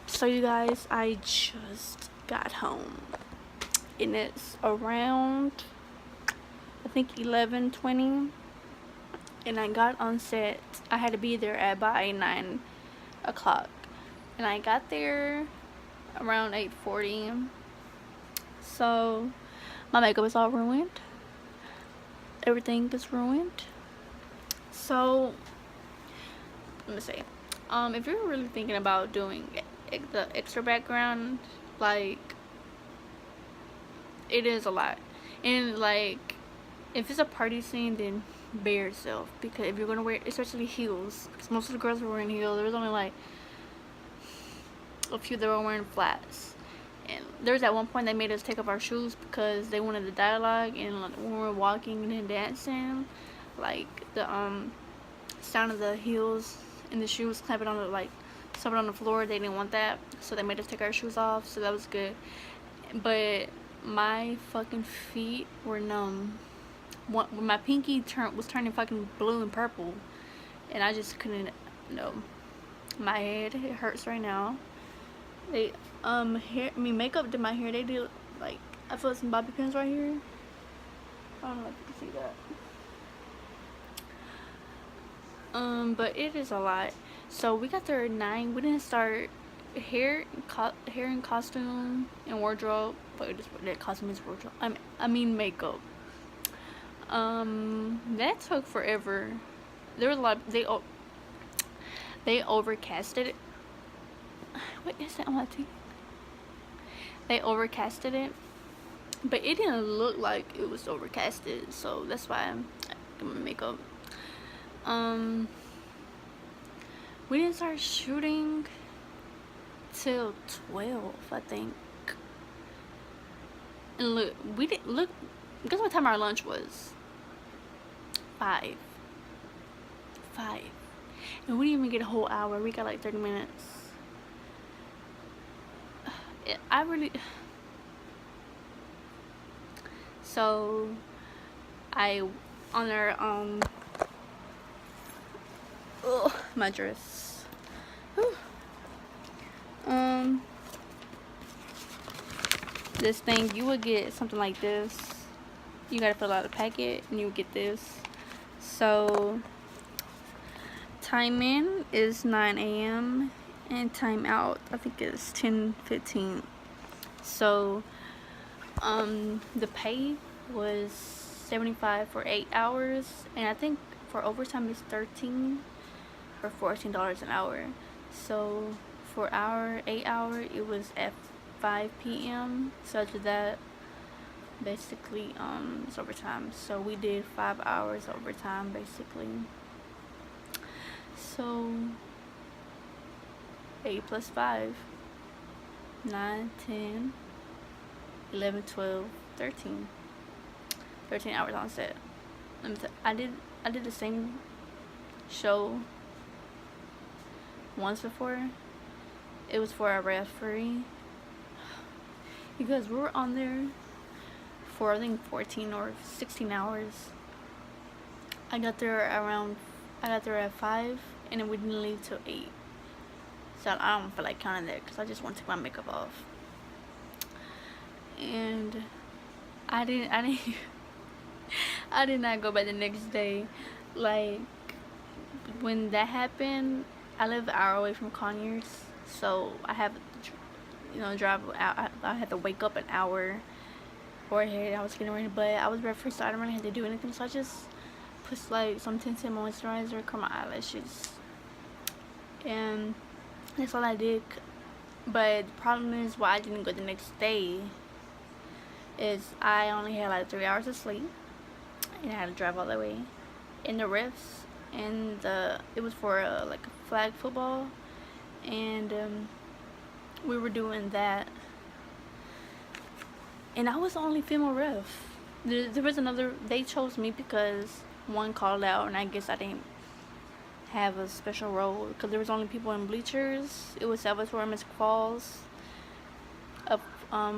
So you guys, I just got home and it's around, I think, 11:20, and I got on set. I had to be there at by 9 o'clock, and I got there around 8:40. So my makeup is all ruined, everything is ruined. So let me say, if you're really thinking about doing the extra background, like, it is a lot. And like, if it's a party scene, then bear yourself, because if you're gonna wear, especially heels, because most of the girls were wearing heels, there was only like a few that were wearing flats. And there was at one point they made us take off our shoes because they wanted the dialogue, and like, when we were walking and dancing, like the sound of the heels and the shoes clamping on the, like, something on the floor, they didn't want that, so they made us take our shoes off, so that was good. But my fucking feet were numb. My pinky was turning fucking blue and purple, and I just couldn't. No, my head, it hurts right now. They makeup did my hair. They did, like, I feel some bobby pins right here. I don't know if you can see that. But it is a lot. So we got there at 9. We didn't start hair and costume and wardrobe. But that costume is wardrobe. I mean makeup. That took forever. There was a lot. They overcasted it. What is that on my teeth? They overcasted it, but it didn't look like it was overcasted, so that's why I'm doing my makeup. We didn't start shooting till 12, I think. And look, we didn't look. Guess what time our lunch was? 5. And we didn't even get a whole hour. We got like 30 minutes. So I, on our my dress. Whew. This thing, you would get something like this. You gotta fill out a packet and you would get this. So time in is 9 a.m. and time out, I think, is 10:15. So the pay was $75 for 8 hours, and I think for overtime is $13 or $14 an hour. So for our 8 hour, it was at 5 p.m. so after that, basically, it's overtime. So we did 5 hours overtime basically. So 8 plus 5, 9, 10, 11, 12, 13 hours on set. I did the same show once before. It was for a referee, because we were on there for, I think, 14 or 16 hours. I got there at 5, and then we didn't leave till 8. So I don't feel like counting that, because I just want to take my makeup off. And I did not go back the next day. Like, when that happened, I live an hour away from Conyers, so I have to, drive out. I had to wake up an hour ahead. I was getting ready, but I was breakfast, so I didn't really have to do anything. So I just put like some tinted moisturizer, curl my eyelashes, and that's all I did. But the problem is, why I didn't go the next day is I only had like 3 hours of sleep, and I had to drive all the way. In the refs, and it was for like a flag football, and we were doing that, and I was the only female ref. There was another. They chose me because one called out, and I guess I didn't have a special role, because there was only people in bleachers. It was Salvatore and Miss Falls up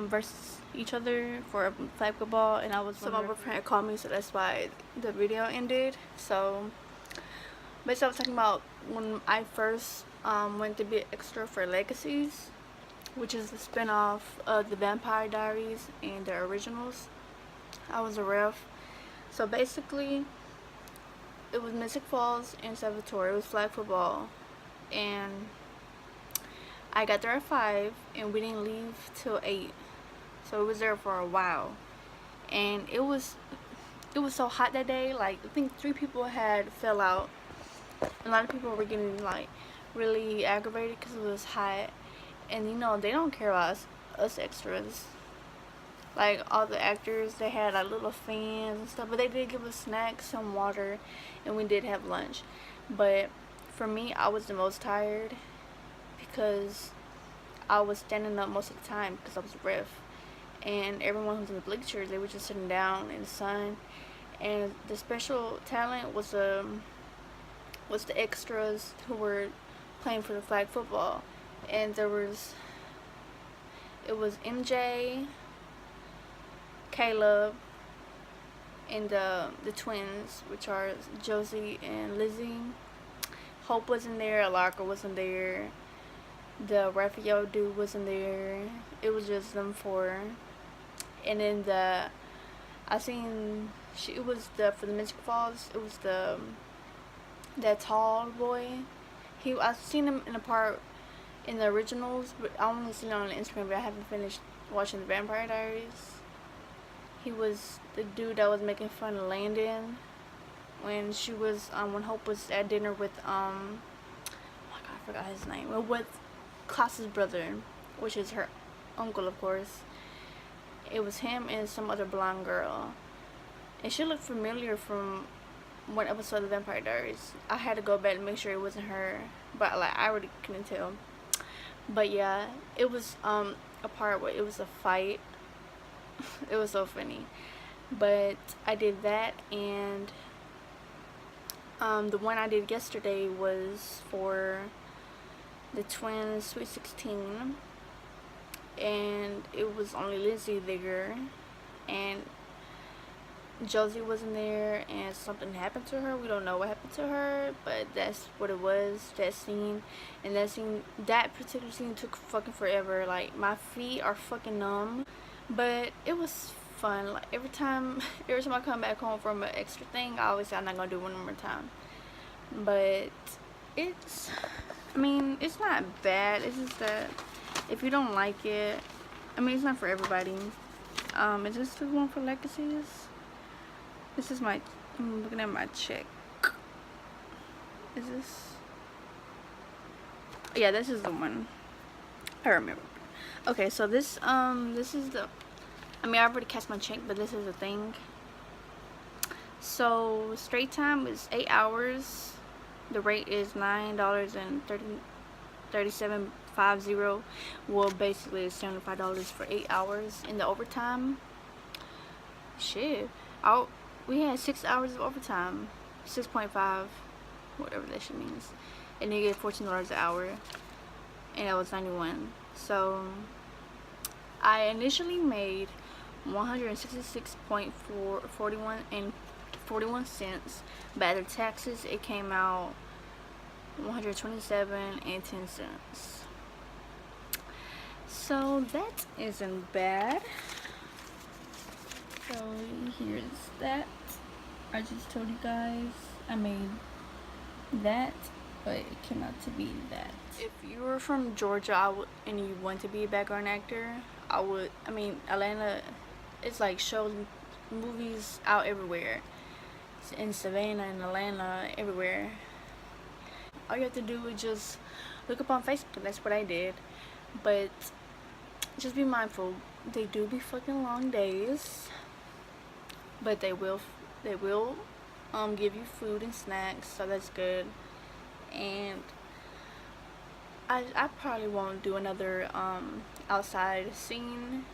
versus each other for a flag football, and I was. So my boyfriend called me, so that's why the video ended. So Basically, I was talking about when I first went to be an extra for Legacies, which is the spin-off of the Vampire Diaries and the originals. I was a ref. So basically, it was Mystic Falls and Salvatore. It was flag football, and I got there at 5, and we didn't leave till 8. So it was there for a while, and it was so hot that day. Like, I think 3 people had fell out. A lot of people were getting like really aggravated because it was hot, and you know they don't care about us extras. Like, all the actors, they had like little fans and stuff, but they did give us snacks, some water, and we did have lunch. But for me, I was the most tired because I was standing up most of the time because I was a ref, and everyone who was in the bleachers, they were just sitting down in the sun. And the special talent was the extras who were playing for the flag football, and it was MJ, Caleb, and the twins, which are Josie and Lizzie. Hope wasn't there, Alarka wasn't there, the Raphael dude wasn't there. It was just them 4. And then it was for the Mystic Falls, it was that tall boy. I've seen him in a part in the originals, but I only seen him on Instagram, but I haven't finished watching the Vampire Diaries. He was the dude that was making fun of Landon when when Hope was at dinner with oh my god, I forgot his name. Well, with Klaus's brother, which is her uncle, of course. It was him and some other blonde girl, and she looked familiar from one episode of the Vampire Diaries. I had to go back and make sure it wasn't her, but like I already couldn't tell. But yeah, it was a part where it was a fight. It was so funny. But I did that, and the one I did yesterday was for the twins Sweet 16, and it was only Lizzie there, and Josie wasn't there, and something happened to her. We don't know what happened to her, but that's what it was. That particular scene took fucking forever. Like, my feet are fucking numb, but it was fun. Like, every time I come back home from an extra thing, I always say I'm not gonna do one more time. But it's not bad. It's just that if you don't like it, it's not for everybody. Is this the one for Legacies? This is I'm looking at my check. Is this? Yeah, this is the one. I remember. Okay, so this is the, I already cashed my check, but this is the thing. So, straight time is 8 hours. The rate is $9.3750. Well, basically it's $75 for 8 hours. In the overtime, shit, we had 6 hours of overtime, 6.5, whatever that shit means, and they get $14 an hour, and that was 91. So I initially made 166.41 cents, but after taxes it came out 127.10 cents. So that isn't bad. So here's that. I just told you guys I made that, but it came out to be that. If you were from Georgia and you want to be a background actor, Atlanta, it's like shows, movies out everywhere. It's in Savannah and Atlanta, everywhere. All you have to do is just look up on Facebook. That's what I did. But just be mindful. They do be fucking long days. But they will give you food and snacks, so that's good. And I probably won't do another outside scene.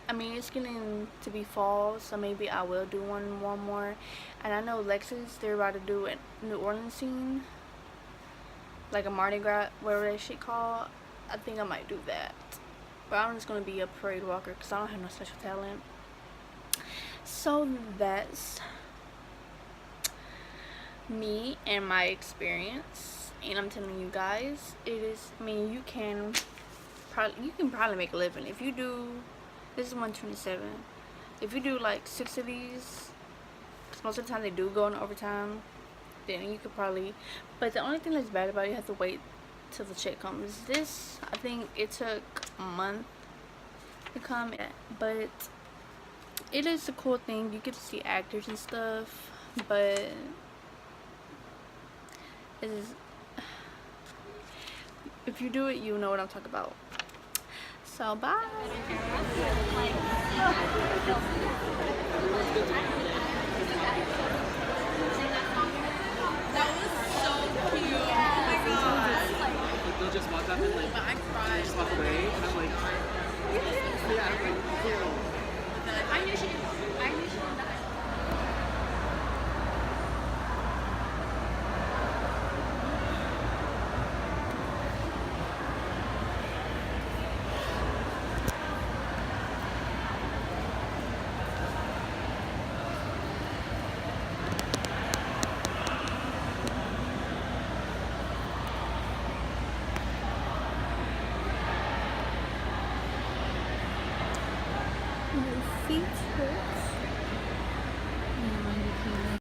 It's getting to be fall, so maybe I will do one more. And I know Legacies, they're about to do a New Orleans scene, like a Mardi Gras, whatever that shit called. I think I might do that, but I'm just gonna be a parade walker because I don't have no special talent. So me and my experience, and I'm telling you guys, it is. I mean, you can probably make a living if you do. This is 127. If you do like 6 of these, because most of the time they do go in overtime, then you could probably. But the only thing that's bad about it, you have to wait till the check comes. This, I think it took a month to come, but it is a cool thing. You get to see actors and stuff, but it is, if you do it, you know what I'm talking about. So bye. That was so cute. Oh my god. They'll just walk up and like, I cried. Just walk away, and I'm like, yeah, I'm like, cool. I knew she didn't die. My feet hurt.